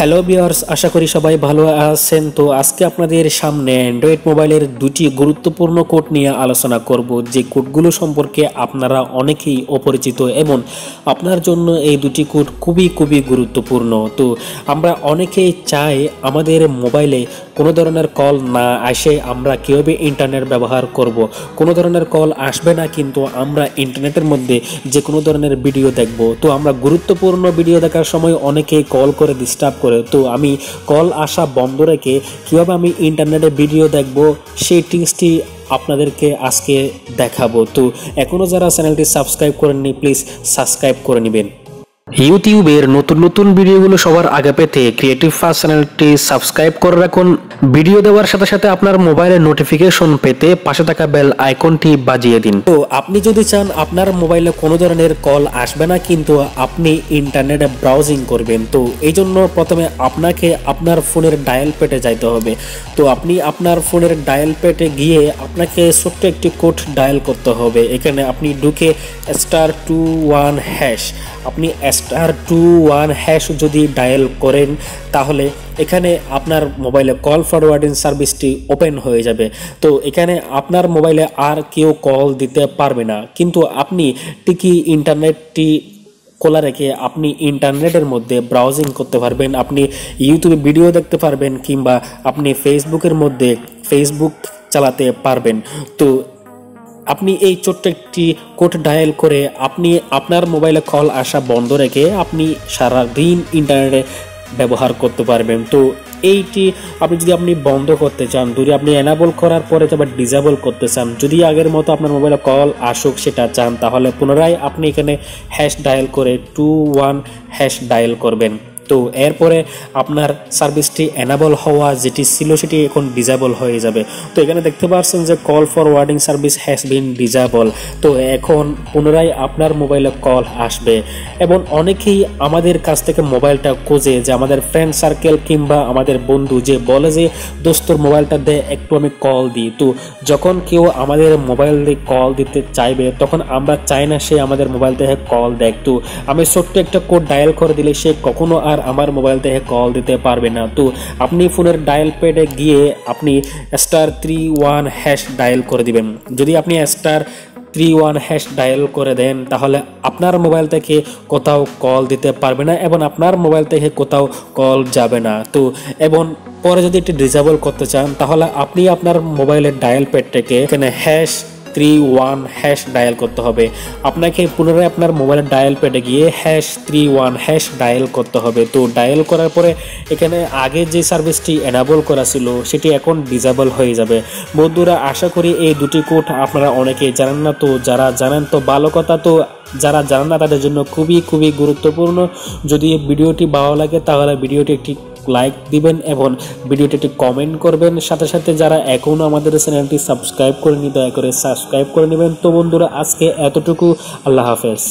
Hello viewers, আশা করি সবাই ভালো আছেন। তো আজকে আপনাদের সামনে অ্যান্ড্রয়েড মোবাইলের দুটি গুরুত্বপূর্ণ কোড নিয়ে আলোচনা করব, যে কোডগুলো সম্পর্কে আপনারা অনেকেই অপরিচিত এবং আপনার জন্য এই দুটি কোড খুবই গুরুত্বপূর্ণ। তো আমরা অনেকেই চাই আমাদের মোবাইলে কোনো ধরনের কল না আসে আমরা কীভাবে ইন্টারনেট ব্যবহার করব। কোনো ধরনের কল আসবে না, কিন্তু আমরা ইন্টারনেটের মধ্যে যে কোনো ধরনের ভিডিও দেখব। তো আমরা গুরুত্বপূর্ণ ভিডিও দেখার সময় অনেকেই কল করে ডিস্টার্ব করে। তো আমি কল আসা বন্ধ রেখে কীভাবে আমি ইন্টারনেটে ভিডিও দেখব সেই টিপসটি আপনাদেরকে আজকে দেখাবো। তো এখনও যারা চ্যানেলটি সাবস্ক্রাইব করেননি প্লিজ সাবস্ক্রাইব করে নেবেন। ইউটিউবের নতুন ভিডিওগুলো সবার আগে পেতে ক্রিয়েটিভ ফার্স্ট চ্যানেলটি সাবস্ক্রাইব করে রাখুন। ভিডিও দেওয়ার সাথে সাথে আপনার মোবাইলে নোটিফিকেশন পেতে পাশে থাকা বেল আইকনটি বাজিয়ে দিন। তো আপনি যদি চান আপনার মোবাইলে কোনো ধরনের কল আসবে না, কিন্তু আপনি ইন্টারনেটে ব্রাউজিং করবেন, তো এই জন্য প্রথমে আপনাকে আপনার ফোনের ডায়াল প্যাডে যাইতে হবে। তো আপনি আপনার ফোনের ডায়াল প্যাডে গিয়ে আপনাকে ছোট্ট একটি কোড ডায়াল করতে হবে। এখানে আপনি ঢুকে *21# আপনি *21# যদি ডায়াল করেন তাহলে এখানে আপনার মোবাইলে কল ফরওয়ার্ডিং সার্ভিসটি ওপেন হয়ে যাবে। তো এখানে আপনার মোবাইলে আর কেউ কল দিতে পারবে না, কিন্তু আপনি ঠিকই ইন্টারনেটটি খোলা রেখে আপনি ইন্টারনেটের মধ্যে ব্রাউজিং করতে পারবেন, আপনি ইউটিউবে ভিডিও দেখতে পারবেন, কিংবা আপনি ফেসবুকের মধ্যে ফেসবুক চালাতে পারবেন। তো আপনি এই ছোট্ট একটি কোড ডায়াল করে আপনি আপনার মোবাইলে কল আসা বন্ধ রেখে আপনি সারাদিন ইন্টারনেটে ব্যবহার করতে পারবেন। তো এইটি আপনি বন্ধ করতে চান, যদি আপনি এনাবল করার পরে আবার ডিসেবল করতে চান, যদি আগের মতো আপনার মোবাইলে কল আসুক সেটা চান, তাহলে পুনরায় আপনি এখানে হ্যাশ ডায়াল করে 21# ডায়াল করবেন। তো এরপরে আপনার সার্ভিসটি এনাবল হওয়া যেটি ছিল সেটি এখন ডিসেবল হয়ে যাবে। তো এখানে দেখতে পাচ্ছেন যে call forwarding service has been disable. তো এখন পুনরায় আপনার মোবাইলে কল আসবে। এবং অনেকেই আমাদের কাছ থেকে মোবাইলটা খোঁজে, যে আমাদের ফ্রেন্ড সার্কেল কিংবা আমাদের বন্ধু যে বলে যে দোস্তর মোবাইলটা দে একটু আমি কল দিই। তো যখন কেউ আমাদের মোবাইল দিয়ে কল দিতে চাইবে তখন আমরা চাই না সে আমাদের মোবাইল থেকে কল দেখ। তো আমি ছোট্ট একটা কোড ডায়াল করে দিলে সে কখনো আর আমার মোবাইল থেকে কল দিতে পারবে না। তো আপনি ফোনের ডায়াল প্যাডে গিয়ে আপনি *31# ডায়াল করে দিবেন। যদি আপনি *31# ডায়াল করে দেন তাহলে আপনার মোবাইল থেকে কোথাও কল দিতে পারবে না এবং আপনার মোবাইল থেকে কোথাও কল যাবে না। তো এবং পরে যদি এটি ডিসেবল করতে চান তাহলে আপনি আপনার মোবাইলের ডায়াল প্যাডটাকে এখানে *31# ডায়াল করতে হবে। আপনাকে পুনরায় আপনার মোবাইলের ডায়াল প্যাডে গিয়ে *31# ডায়াল করতে হবে। তো ডায়াল করার পরে এখানে আগে যে সার্ভিসটি এনাবল করা ছিল সেটি এখন ডিসেবল হয়ে যাবে। বন্ধুরা, আশা করি এই দুটি কোড আপনারা অনেকেই জানেন না। তো যারা জানেন তো ভালো কথা, তো যারা জানেন না তাদের জন্য খুবই গুরুত্বপূর্ণ। যদি ভিডিওটি ভালো লাগে তাহলে ভিডিওটি একটি লাইক দিবেন এবং ভিডিওটি একটি কমেন্ট করবেন। সাথে সাথে যারা এখনও আমাদের চ্যানেলটি সাবস্ক্রাইব করেনি দয়া করে সাবস্ক্রাইব করে নেবেন। তো বন্ধুরা, আজকে এতটুকু। আল্লাহ হাফেজ।